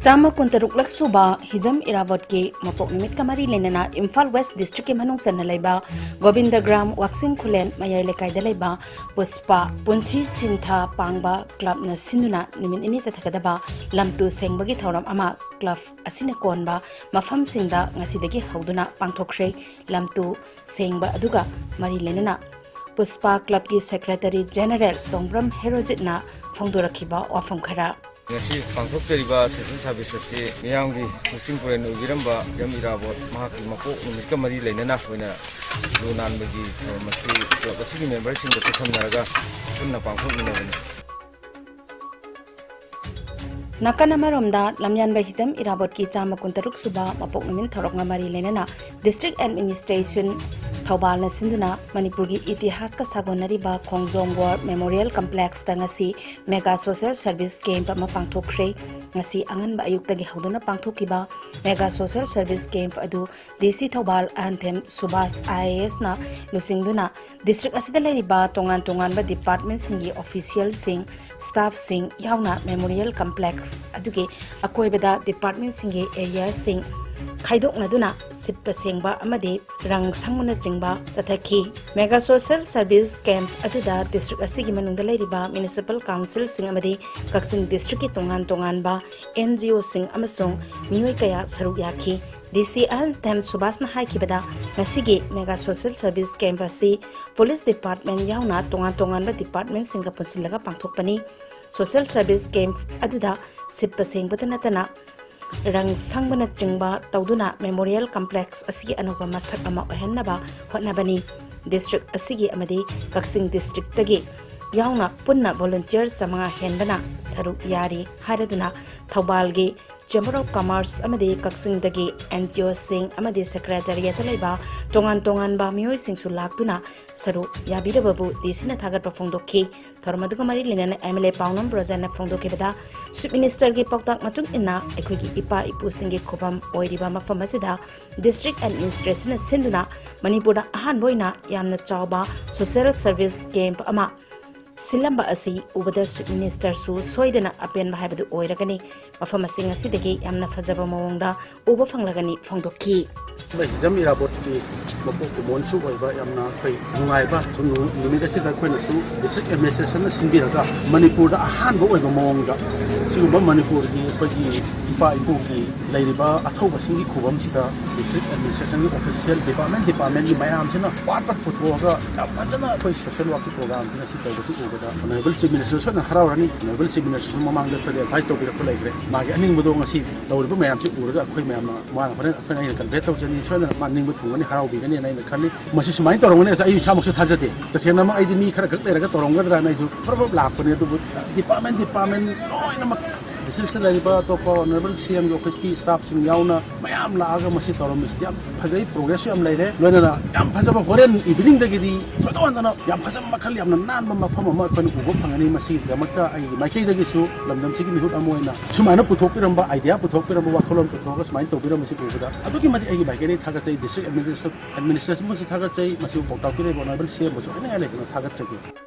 Chama Kuntaruk Laksuba, Hizam Irawat ke Mapok Nimit Kamari Lenana, Imphal West District Manung Sanalaiba, Govindagram, Waxing Kulen, Mayai Lekai Dalaiba, Puspa, Punsi Sintha Pangba, Club na Sinuna, Nimin Inis at Hakadaba, Lamtu Sengbagi Tauram Ama, Club Asinakonba, Mafam Sinda, Nasidagi Hauduna, Pangtokre, Lamtu Sengba Aduga, Mari Lenana. Puspa Club ki Secretary General Tongram Herozitna, Fongdurakiba, Wafam Kara. Ngasi pangthokjariba session service asi miyamgi muslim puren ubiramba yam irabot mahaki mapok numit ka mari leinana hoina lunan bagi masi basigi member sing da samnaraga punna pangthokminabani Nakanamaromda Lamyanba Hizam Irabot ki Chama Kuntaruk Suba Mapok Numin Thorok Ngamari Lenana District Administration Thobal na Sinduna Manipuri Itihas ka sagonariba Khongjong War Memorial Complex tangasi Mega Social Service Camp ama pangthokre ngasi angan ba ayuk tagi hauduna pangthokiba Mega Social Service Camp adu DC Thobal Anthem Subas IAS na lusingduna district asida leriba tongan ba department singi official sing staff sing yauna Memorial Complex aduge akoibada department singi area sing Khaidoknaduna sitpa sengba amadi rang sangmuna jingba chathaki Mega Social Service Camp aduda district asigi manungda leiriba municipal council sing amadi Kaksing district ki tongan ba NGO sing amasong miyoi kaya saruk yaki DCL Tem Subasna haikibada nasigi Mega Social Service Camp asi Police Department yauna tongan ba department singa punsilaga pangthokpani Social Service Camp aduda sitpa sengbata natana Rang sangbana jingba tauduna Memorial Complex asigi anoba masak ama ohennaba hotnabani district asigi amadi Kaksing district tagi yauna punna volunteers samanga henbana saru yari haraduna Thaubalgi Chamber of Commerce amadi Kaksing dagi NGO sing amadi secretariat laiba tongan ba miyoi singsu laktuna saru yabirababu disina thagat pafongdokhi thormaduga mari lenana MLA Paunam Brojana Fongdokibada Chief Minister gi paktak matung inna ekhoigi ipa ipu singi khobam oiriba mafam asida district administration sinduna Manipura ahan boina yamna chawba social service camp ama Silamba asi ubada Chief Minister su soidana apen bahibadu oiragani mafam asing asidagi yamna fajaba mawongda uba fanglagani fongdokhi Hizam Irabot ki mapok monsu oiba yamna kai nungaiba sunu numida sida khoina su district administration na sinbiraga Manipur da ahan bo oiba mawongda sigumba Manipur ki pagi ipa ipu ki lairiba athauba singi khubam sida district administration ki official department ki mayam sina pat puthoga amajana koi social work program sina sida bosu ubada honorable chief minister sona harawrani honorable chief minister mamangda khode advice to bira kholaigre magi aning bodo ngasi tawriba mayam si uraga khoi mayam ma horen akhona ina kan beto jani sona maning butungani harawi gani na ina khali masi sumai torongani ai samaksu thajate tasena ma ai mi khara gak leraga torongadra na ju prob lakpani du department loina district laiba topa honorable CM office ki staff sing yauna mayam laaga masi toromis yam phajai progress yam laire loina yam phajaba horen evening dagidi todona yam phajam makhal yam nan mafam ma kon ubo phangani masi damakta ai maikei dagi su lamdam sigi mihut amoina sumaina puthok piramba idea puthok piramba wakholom puthoga sumain to piramba si ubada aduki mati ai maikei thaga chai district administration mu thaga chai masi pokta pire honorable CM mu ai le thaga chai